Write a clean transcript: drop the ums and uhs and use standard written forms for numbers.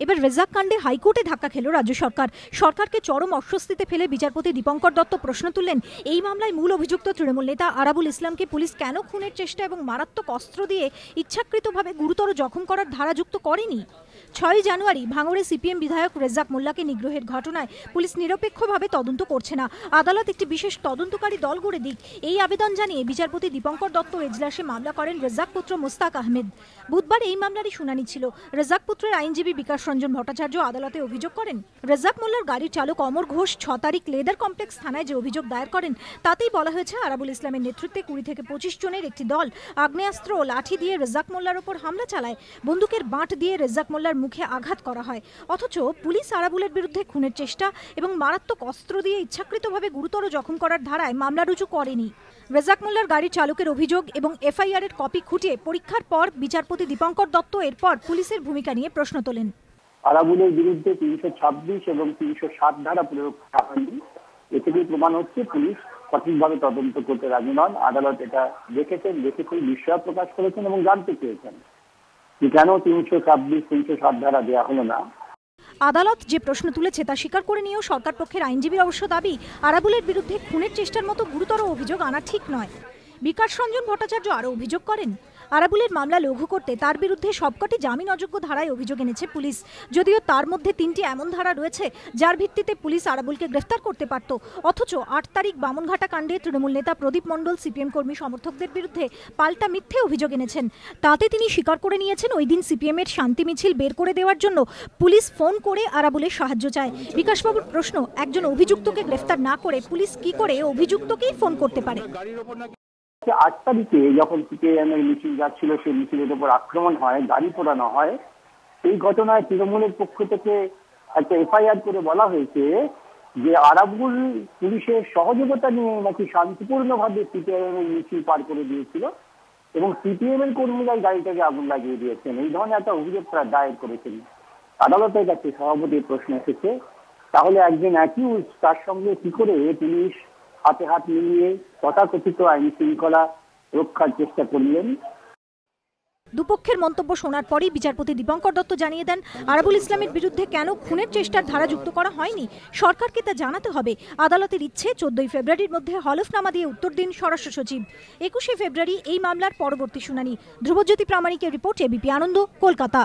এবার রেজাক কাণ্ডে হাইকোর্টে ধাক্কা খেল রাজ্য সরকার। সরকারকে চরম অস্বস্তিতে ফেলে বিচারপতি দীপঙ্কর দত্ত প্রশ্ন তুললেন, এই মামলায় মূল অভিযুক্ত তৃণমূল নেতা আরাবুল ইসলামকে পুলিশ কেন খুনের চেষ্টা এবং মারাত্মক অস্ত্র দিয়ে ইচ্ছাকৃতভাবে গুরুতর জখম করার ধারা যুক্ত করেনি। 6 জানুয়ারি ভাঙড়ে সিপিএম বিধায়ক রেজাক মোল্লাকে নিগ্রহের ঘটনায় পুলিশ নিরপেক্ষভাবে তদন্ত করছে না, আদালত একটি বিশেষ তদন্তকারী দল গড়ে দিক, এই আবেদন জানিয়ে বিচারপতি দীপঙ্কর দত্ত এজলাসে মামলা করেন রেজাক পুত্র মোস্তাক আহমেদ। বুধবার এই মামলারই শুনানি ছিল। রেজাক পুত্রের আইনজীবী বিকাশ রঞ্জন ভট্টাচার্য আদালতে অভিযোগ করেন, রেজাক মোল্লার গাড়ির চালক অমর ঘোষ 6 তারিখ লেদার কমপ্লেক্স থানায় যে অভিযোগ দায়ের করেন তাতেই বলা হয়েছে আরাবুল ইসলামের নেতৃত্বে 20 থেকে 25 জনের একটি দল আগ্নেয়াস্ত্র ও লাঠি দিয়ে রেজাক মোল্লার ওপর হামলা চালায়। বন্দুকের বাঁট দিয়ে রেজাক মোল্লার মুখে আঘাত করা হয়। অথচ পুলিশ আরাবুলের বিরুদ্ধে খুনের চেষ্টা এবং মারাত্মক অস্ত্র দিয়ে ইচ্ছাকৃতভাবে গুরুতর জখম করার ধারায় মামলা রুজু করেনি। রেজাক মোল্লার গাড়ির চালকের অভিযোগ এবং এফআইআর এর কপি খুঁটিয়ে পরীক্ষার পর বিচারপতি দীপঙ্কর দত্ত এরপর পুলিশের ভূমিকা নিয়ে প্রশ্ন তোলেন। আরাবুলের বিরুদ্ধে 326 এবং 307 ধারা প্রয়োগ করা হয়নি। এ থেকেই প্রমাণ হচ্ছে পুলিশ সঠিকভাবে তদন্ত করতে রাজি নন। আদালত এটা দেখেছেন, বিস্ময় প্রকাশ করেছেন এবং জানতে চেয়েছেন যে কেন 326, 307 ধারা দেওয়া হলো না। আদালত যে প্রশ্ন তুলেছে তা স্বীকার করে নিয়েও সরকার পক্ষের আইনজীবীর অবশ্য দাবি, আরাবুলের বিরুদ্ধে খুনের চেষ্টার মতো গুরুতর অভিযোগ আনা ঠিক নয়। বিকাশ রঞ্জন ভট্টাচার্য আরও অভিযোগ করেন, আরাবুলের মামলা লঘু করতে তার বিরুদ্ধে সবকটি জামিন অযোগ্য ধারায় অভিযোগ এনেছে পুলিশ, যদিও তার মধ্যে 3টি এমন ধারা রয়েছে যার ভিত্তিতে পুলিশ আরাবুলকে গ্রেফতার করতে পারত। অথচ 8 তারিখ বামনঘাটা কাণ্ডে তৃণমূল নেতা প্রদীপ মণ্ডল সিপিএম কর্মী সমর্থকদের বিরুদ্ধে পাল্টা মিথ্যে অভিযোগ এনেছেন। তাতে তিনি স্বীকার করে নিয়েছেন ওই দিন সিপিএম এর শান্তি মিছিল বের করে দেওয়ার জন্য পুলিশ ফোন করে আরাবুলের সাহায্য চায়। বিকাশবাবুর প্রশ্ন, একজন অভিযুক্তকে গ্রেফতার না করে পুলিশ কি করে অভিযুক্তকেই ফোন করতে পারে? 8 তারিখে যখন সিপিএম এর মিছিল যাচ্ছিল, সেই মিছিলের উপর আক্রমণ হয়, গাড়ি পোড়ানো হয়। এই ঘটনায় তৃণমূলের পক্ষ থেকে একটা এফআইআর করে বলা হয়েছে যে আরাবুল পুলিশের সহযোগিতা নিয়ে নাকি শান্তিপূর্ণভাবে সিপিএম এর মিছিল পার করে দিয়েছিল এবং সিপিএম এর কর্মীরাই গাড়িটাকে আগুন লাগিয়ে দিয়েছেন। এই ধরনের একটা অভিযোগ তারা দায়ের করেছেন। আদালতের কাছে সভাপতির প্রশ্ন এসেছে, তাহলে একজন অ্যাকিউজ তার সঙ্গে কি করে পুলিশ হাতে হাত মিলিয়ে তথাকথিত আইন শৃঙ্খলা রক্ষার চেষ্টা করলেন? দুপক্ষের মন্তব্য শোনার পরই বিচারপতি দীপঙ্কর দত্ত জানিয়ে দেন, আরাবুল ইসলামের বিরুদ্ধে কেন খুনের চেষ্টার ধারা যুক্ত করা হয়নি সরকারকে তা জানাতে হবে। আদালতের ইচ্ছে 14 ফেব্রুয়ারির মধ্যে হলফনামা দিয়ে উত্তর দিন স্বরাষ্ট্র সচিব। 21 ফেব্রুয়ারি এই মামলার পরবর্তী শুনানি। ধ্রুবজ্যোতি প্রামাণিকের রিপোর্ট, এবিপি আনন্দ, কলকাতা।